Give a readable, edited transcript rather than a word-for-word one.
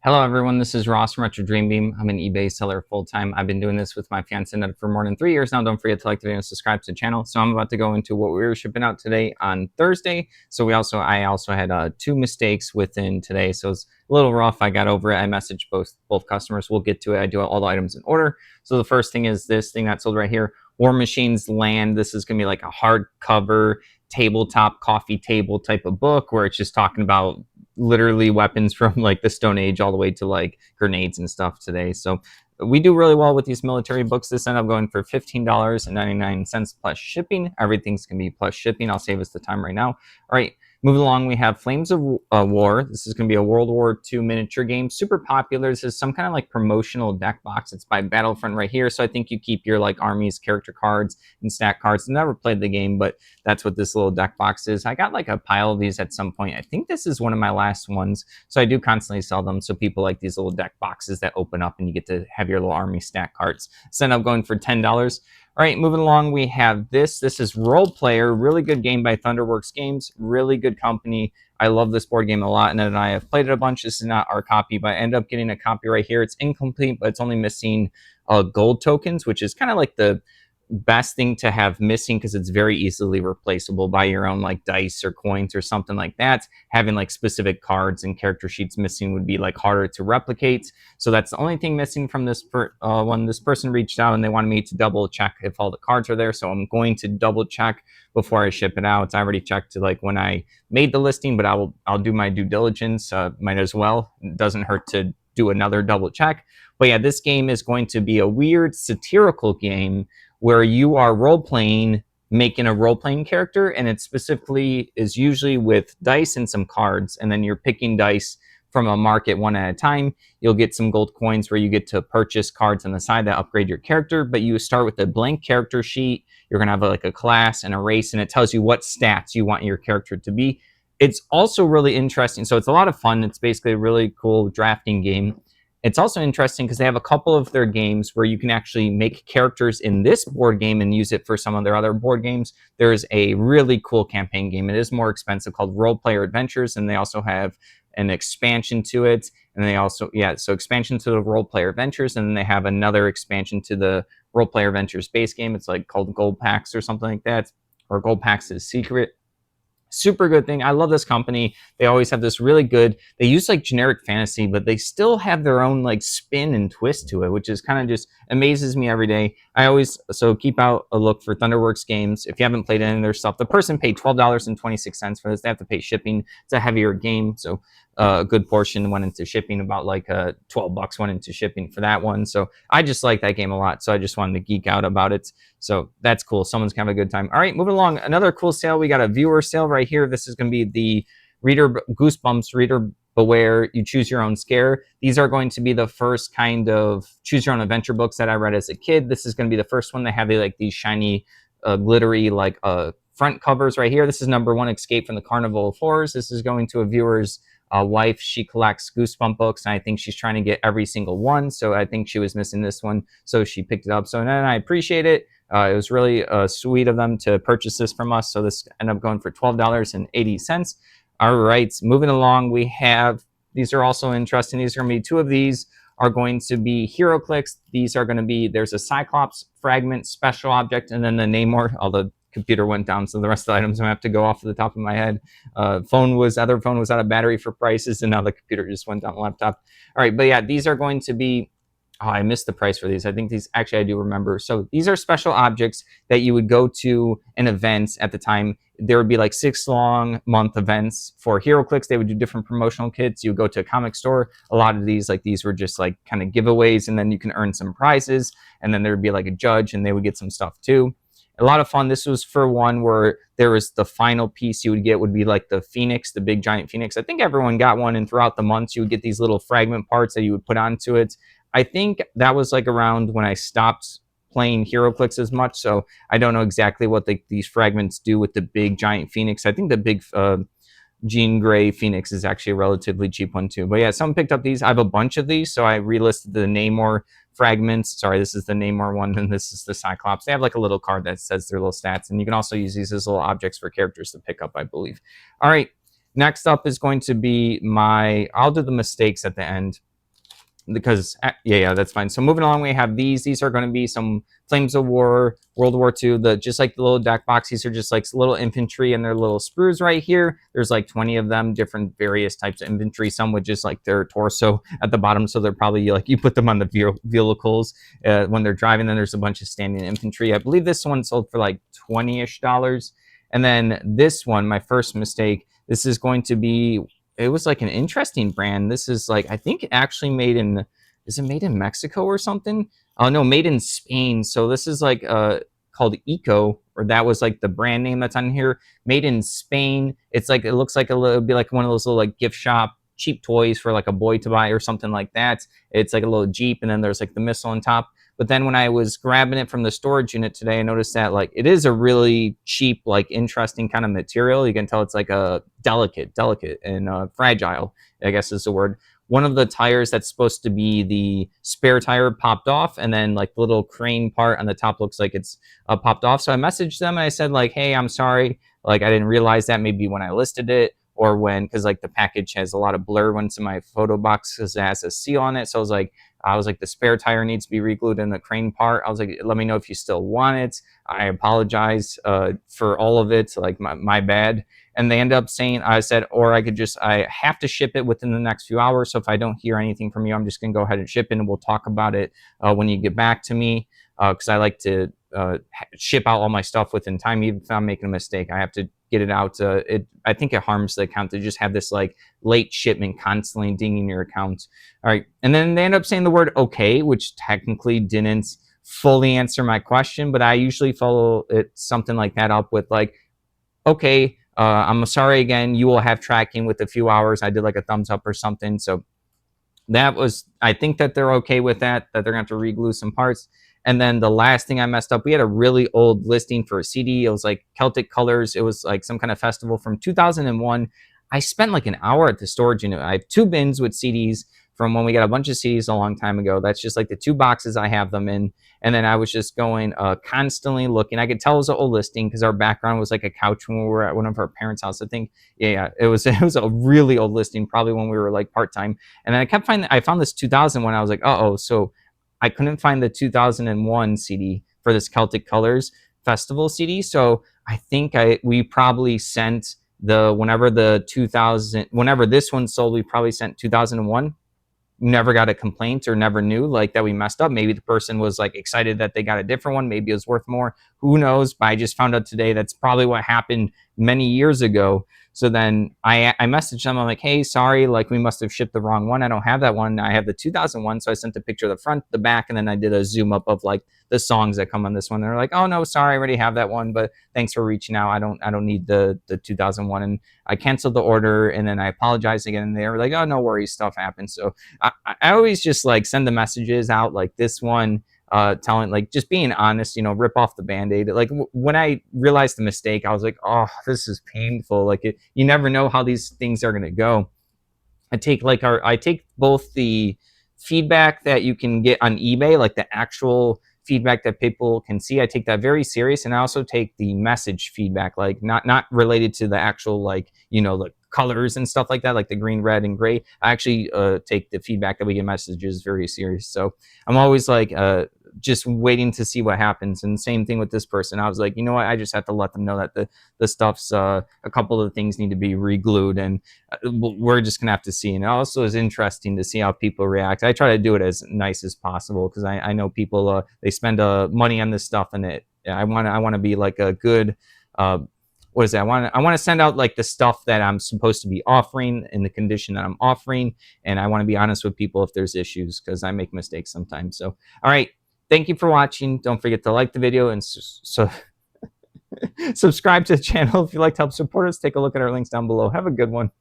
Hello, everyone. This is Ross from Retro Dream Beam. I'm an eBay seller full time. I've been doing this with my fiance for more than 3 years now. Don't forget to like the video and subscribe to the channel. So I'm about to go into what we were shipping out today on Thursday. So I also had two mistakes within today. So it's a little rough. I got over it. I messaged both customers. We'll get to it. I do all the items in order. So the first thing is this thing that sold right here, War Machines Land. This is gonna be like a hardcover tabletop coffee table type of book where it's just talking about literally weapons from like the Stone Age all the way to like grenades and stuff today. So we do really well with these military books. This ended up going for $15.99 plus shipping. Everything's gonna be plus shipping. I'll save us the time right now. All right, moving along, we have Flames of War. This is gonna be a World War II miniature game, super popular. This is some kind of like promotional deck box. It's by Battlefront right here. So I think you keep your like armies character cards and stack cards. Never played the game, but that's what this little deck box is. I got like a pile of these at some point. I think this is one of my last ones. So I do constantly sell them. So people like these little deck boxes that open up and you get to have your little army stack cards. So end up going for $10. All right, moving along, we have this. This is Role Player, really good game by Thunderworks Games, really good company. I love this board game a lot, and then I have played it a bunch. This is not our copy, but I end up getting a copy right here. It's incomplete, but it's only missing gold tokens, which is kind of like the best thing to have missing because it's very easily replaceable by your own like dice or coins or something like that. Having like specific cards and character sheets missing would be like harder to replicate. So that's the only thing missing from this when this person reached out and they wanted me to double check if all the cards are there. So I'm going to double check before I ship it out. I already checked to like when I made the listing, but I'll do my due diligence. Might as well. It doesn't hurt to do another double check. But yeah, this game is going to be a weird satirical game where you are role playing, making a role playing character, and it specifically is usually with dice and some cards, and then you're picking dice from a market one at a time. You'll get some gold coins where you get to purchase cards on the side that upgrade your character, but you start with a blank character sheet. You're gonna have like a class and a race, and it tells you what stats you want your character to be. It's also really interesting. So it's a lot of fun. It's basically a really cool drafting game. It's also interesting because they have a couple of their games where you can actually make characters in this board game and use it for some of their other board games. There's a really cool campaign game. It is more expensive called Role Player Adventures, and they also have an expansion to it. And they also, so expansion to the Role Player Adventures, and then they have another expansion to the Role Player Adventures base game. It's like called Gold Packs or something like that, or Gold Packs is Secret. Super good thing. I love this company. They always have this really good, they use like generic fantasy, but they still have their own like spin and twist to it, which is kind of just amazes me every day. So keep out a look for Thunderworks Games. If you haven't played any of their stuff, the person paid $12.26 for this. They have to pay shipping. It's a heavier game. So a good portion went into shipping, about like $12 went into shipping for that one. So I just like that game a lot. So I just wanted to geek out about it. So that's cool. Someone's gonna have a good time. All right, moving along. Another cool sale. We got a viewer sale right here. This is gonna be the Reader Goosebumps, Reader Beware, You Choose Your Own Scare. These are going to be the first kind of choose your own adventure books that I read as a kid. This is going to be the first one. They have like these shiny, glittery, like front covers right here. This is number one, Escape from the Carnival of Horrors. This is going to a viewer's wife. She collects Goosebump books, and I think she's trying to get every single one. So I think she was missing this one, so she picked it up. So and I appreciate it. It was really sweet of them to purchase this from us. So this ended up going for $12.80. All right, moving along, we have, these are also interesting. These are going to be two of these are going to be HeroClix. These are going to be, there's a Cyclops fragment special object, and then the Namor, all the computer went down, so the rest of the items I have to go off the top of my head. Other phone was out of battery for prices, and now the computer just went down the laptop. All right, but yeah, these are going to be, oh, I missed the price for these. I think these, actually I do remember. So these are special objects that you would go to an event at the time. There would be like 6 long month events for HeroClix. They would do different promotional kits. You would go to a comic store. A lot of these, like these were just like kind of giveaways, and then you can earn some prizes. And then there would be like a judge, and they would get some stuff too. A lot of fun. This was for one where there was the final piece you would get would be like the Phoenix, the big giant Phoenix. I think everyone got one, and throughout the months you would get these little fragment parts that you would put onto it. I think that was like around when I stopped playing HeroClix as much, so I don't know exactly what these fragments do with the big giant Phoenix. I think the big Jean Grey Phoenix is actually a relatively cheap one too. But yeah, someone picked up these. I have a bunch of these, so I relisted the Namor fragments. Sorry, this is the Namor one, and this is the Cyclops. They have like a little card that says their little stats, and you can also use these as little objects for characters to pick up, I believe. All right. next up is going to be I'll do the mistakes at the end, because yeah, that's fine. So moving along, we have these are going to be some Flames of War, World War II, just like the little deck box. These are just like little infantry and their little sprues right here. There's like 20 of them, different various types of infantry, some with just like their torso at the bottom, so they're probably like, you put them on the vehicles when they're driving. Then there's a bunch of standing infantry. I believe this one sold for like $20-ish. And then this one, my first mistake, this is going to be, it was like an interesting brand. This is like, I think actually made in, is it made in Mexico or something? Oh no, made in Spain. So this is like called Eco, or that was like the brand name that's on here. Made in Spain. It's like, it looks like it'd be like one of those little like gift shop cheap toys for like a boy to buy or something like that. It's like a little Jeep, and then there's like the missile on top. But then when I was grabbing it from the storage unit today, I noticed that like it is a really cheap, like interesting kind of material. You can tell it's like a delicate and fragile, I guess is the word. One of the tires that's supposed to be the spare tire popped off, and then like the little crane part on the top looks like it's popped off. So I messaged them and I said like, hey, I'm sorry. Like I didn't realize that, maybe when I listed it, or when, because like the package has a lot of blur when it's in my photo box because it has a seal on it. So I was like, the spare tire needs to be re-glued in the crane part. I was like, let me know if you still want it. I apologize for all of it. Like my bad. And they end up saying, I said, or I have to ship it within the next few hours. So if I don't hear anything from you, I'm just going to go ahead and ship it, and we'll talk about it when you get back to me. Because I like to ship out all my stuff within time. Even if I'm making a mistake, I have to get it out. I think it harms the account to just have this like late shipment constantly dinging your account. All right. And then they end up saying the word okay, which technically didn't fully answer my question, but I usually follow it something like that up with like, okay, I'm sorry again, you will have tracking with a few hours. I did like a thumbs up or something. So that was, I think that they're okay with that they're gonna have to re-glue some parts. And then the last thing I messed up, we had a really old listing for a CD. It was like Celtic Colors. It was like some kind of festival from 2001. I spent like an hour at the storage unit. I have 2 bins with CDs from when we got a bunch of CDs a long time ago. That's just like the 2 boxes I have them in. And then I was just going constantly looking. I could tell it was an old listing because our background was like a couch when we were at one of our parents' house. I think, yeah, it was a really old listing, probably when we were like part-time. And then I found this 2000 one. I was like, uh-oh. So I couldn't find the 2001 CD for this Celtic Colors Festival CD. So I think we probably sent whenever this one sold, we probably sent 2001. Never got a complaint or never knew like that we messed up. Maybe the person was like excited that they got a different one. Maybe it was worth more. Who knows? But I just found out today that's probably what happened many years ago. So then I messaged them. I'm like, hey, sorry, like we must have shipped the wrong one. I don't have that one. I have the 2001. So I sent a picture of the front, the back, and then I did a zoom up of like the songs that come on this one. They're like, oh no, sorry, I already have that one, but thanks for reaching out. I don't need the 2001. And I canceled the order, and then I apologized again. And they were like, oh, no worries, stuff happens. So I always just like send the messages out like this one, telling, like, just being honest, rip off the Band-Aid. Like when I realized the mistake, I was like, oh, this is painful. Like you never know how these things are going to go. I take both the feedback that you can get on eBay, like the actual feedback that people can see. I take that very serious, and I also take the message feedback, like not related to the actual, like, the colors and stuff like that, like the green, red, and gray. I actually take the feedback that we get messages very serious. So I'm always like just waiting to see what happens. And same thing with this person. I was like, you know what? I just have to let them know that the stuff's a couple of the things need to be re-glued, and we're just gonna have to see. And it also is interesting to see how people react. I try to do it as nice as possible because I know people they spend money on this stuff, and I want to be like a good what is that? I want to send out like the stuff that I'm supposed to be offering in the condition that I'm offering, and I want to be honest with people if there's issues, because I make mistakes sometimes. So all right, thank you for watching. Don't forget to like the video and subscribe to the channel if you'd like to help support us. Take a look at our links down below. Have a good one.